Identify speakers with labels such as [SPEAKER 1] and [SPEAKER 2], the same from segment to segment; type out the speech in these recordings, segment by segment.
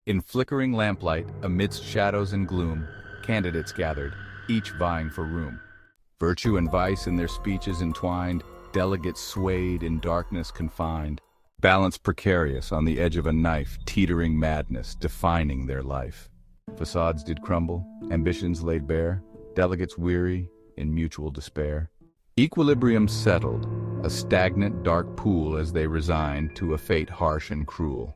[SPEAKER 1] In flickering lamplight, amidst shadows and gloom, candidates gathered, each vying for room. Virtue and vice in their speeches entwined, delegates swayed in darkness confined. Balance precarious on the edge of a knife, teetering madness, defining their life. Facades did crumble, ambitions laid bare, delegates weary in mutual despair. Equilibrium settled, a stagnant dark pool as they resigned to a fate harsh and cruel.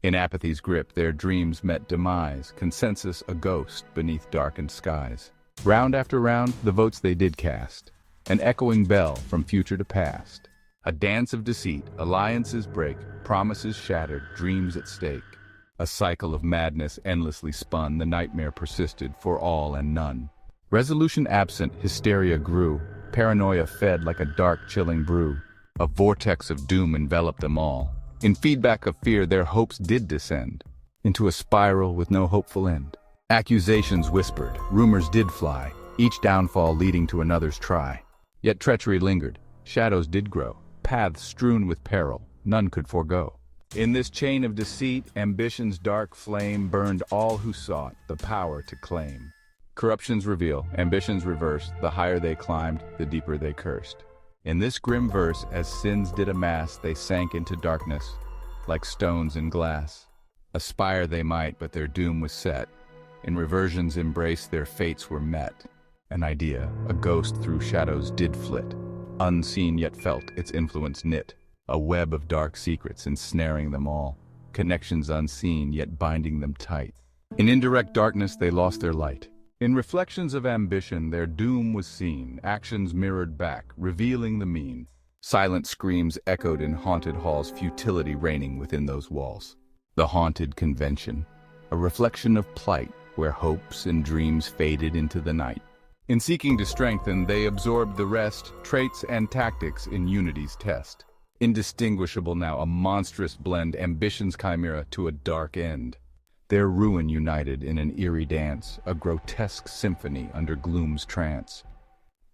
[SPEAKER 1] In apathy's grip their dreams met demise, consensus a ghost beneath darkened skies. Round after round the votes they did cast, an echoing bell from future to past. A dance of deceit, alliances break, promises shattered, dreams at stake. A cycle of madness endlessly spun, the nightmare persisted for all and none. Resolution absent, hysteria grew, paranoia fed like a dark chilling brew. A vortex of doom enveloped them all. In feedback of fear their hopes did descend into a spiral with no hopeful end. Accusations whispered, rumors did fly, each downfall leading to another's try. Yet treachery lingered, shadows did grow, paths strewn with peril, none could forego. In this chain of deceit, ambition's dark flame burned all who sought the power to claim. Corruptions reveal, ambitions reverse, the higher they climbed, the deeper they cursed. In this grim verse, as sins did amass, they sank into darkness, like stones in glass. Aspire they might, but their doom was set. In reversion's embrace their fates were met. An idea, a ghost through shadows did flit. Unseen yet felt, its influence knit. A web of dark secrets ensnaring them all. Connections unseen yet binding them tight. In indirect darkness they lost their light. In reflections of ambition their doom was seen, actions mirrored back, revealing the mean. Silent screams echoed in haunted halls, futility reigning within those walls. The haunted convention, a reflection of plight, where hopes and dreams faded into the night. In seeking to strengthen, they absorbed the rest, traits and tactics in unity's test. Indistinguishable now, a monstrous blend, ambition's chimera to a dark end. Their ruin united in an eerie dance, a grotesque symphony under gloom's trance.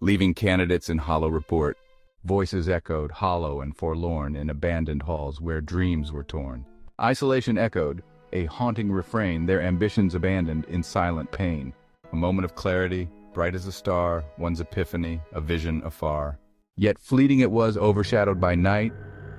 [SPEAKER 1] Leaving candidates in hollow report, voices echoed, hollow and forlorn, in abandoned halls where dreams were torn. Isolation echoed, a haunting refrain, their ambitions abandoned in silent pain. A moment of clarity, bright as a star, one's epiphany, a vision afar. Yet fleeting it was, overshadowed by night.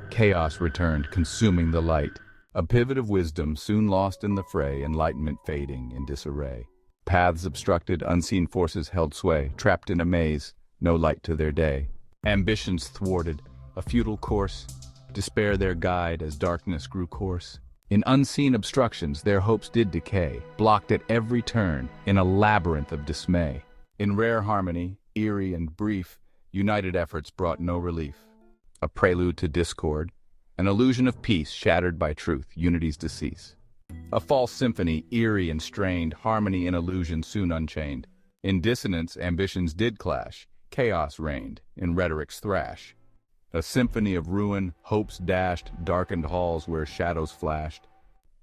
[SPEAKER 1] Chaos returned, consuming the light. A pivot of wisdom soon lost in the fray, enlightenment fading in disarray. Paths obstructed, unseen forces held sway, trapped in a maze, no light to their day. Ambitions thwarted, a futile course, despair their guide as darkness grew coarse. In unseen obstructions their hopes did decay, blocked at every turn in a labyrinth of dismay. In rare harmony, eerie and brief, united efforts brought no relief. A prelude to discord, an illusion of peace shattered by truth, unity's decease. A false symphony, eerie and strained, harmony and illusion soon unchained. In dissonance, ambitions did clash, chaos reigned, in rhetoric's thrash. A symphony of ruin, hopes dashed, darkened halls where shadows flashed.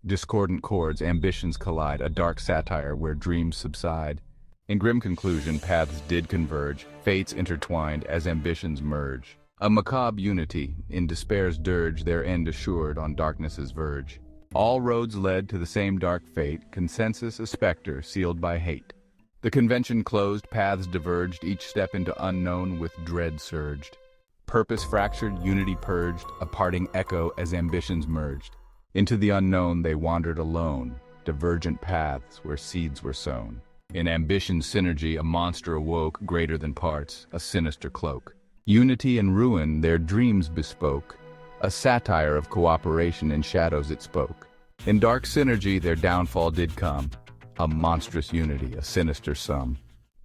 [SPEAKER 1] Discordant chords, ambitions collide, a dark satire where dreams subside. In grim conclusion, paths did converge, fates intertwined as ambitions merge. A macabre unity, in despair's dirge, their end assured on darkness's verge. All roads led to the same dark fate, consensus a specter sealed by hate. The convention closed, paths diverged, each step into unknown with dread surged. Purpose fractured, unity purged, a parting echo as ambitions merged. Into the unknown they wandered alone, divergent paths where seeds were sown. In ambition's synergy a monster awoke, greater than parts, a sinister cloak. Unity and ruin their dreams bespoke, a satire of cooperation in shadows it spoke. In dark synergy their downfall did come, a monstrous unity, a sinister sum.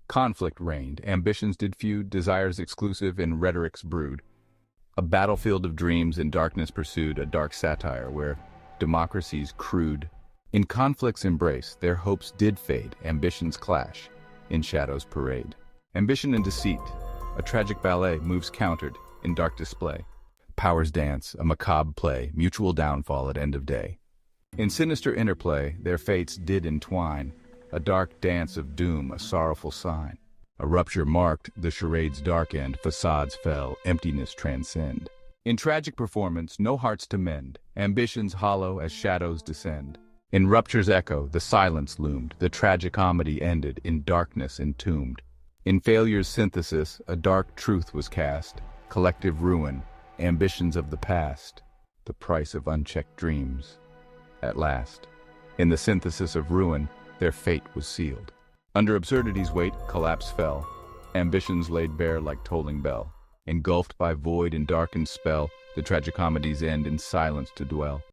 [SPEAKER 1] Conflict reigned, ambitions did feud, desires exclusive in rhetoric's brood. A battlefield of dreams in darkness pursued, a dark satire where democracies crude. In conflict's embrace their hopes did fade, ambitions clash, in shadows parade. Ambition and deceit, a tragic ballet moves countered in dark display. Powers dance, a macabre play, mutual downfall at end of day. In sinister interplay, their fates did entwine, a dark dance of doom, a sorrowful sign. A rupture marked the charade's dark end, facades fell, emptiness transcend. In tragic performance, no hearts to mend, ambitions hollow as shadows descend. In rupture's echo, the silence loomed. The tragicomedy ended, in darkness entombed. In failure's synthesis, a dark truth was cast. Collective ruin, ambitions of the past. The price of unchecked dreams. At last. In the synthesis of ruin, their fate was sealed. Under absurdity's weight, collapse fell. Ambitions laid bare like tolling bell. Engulfed by void and darkened spell, the tragicomedy's end in silence to dwell.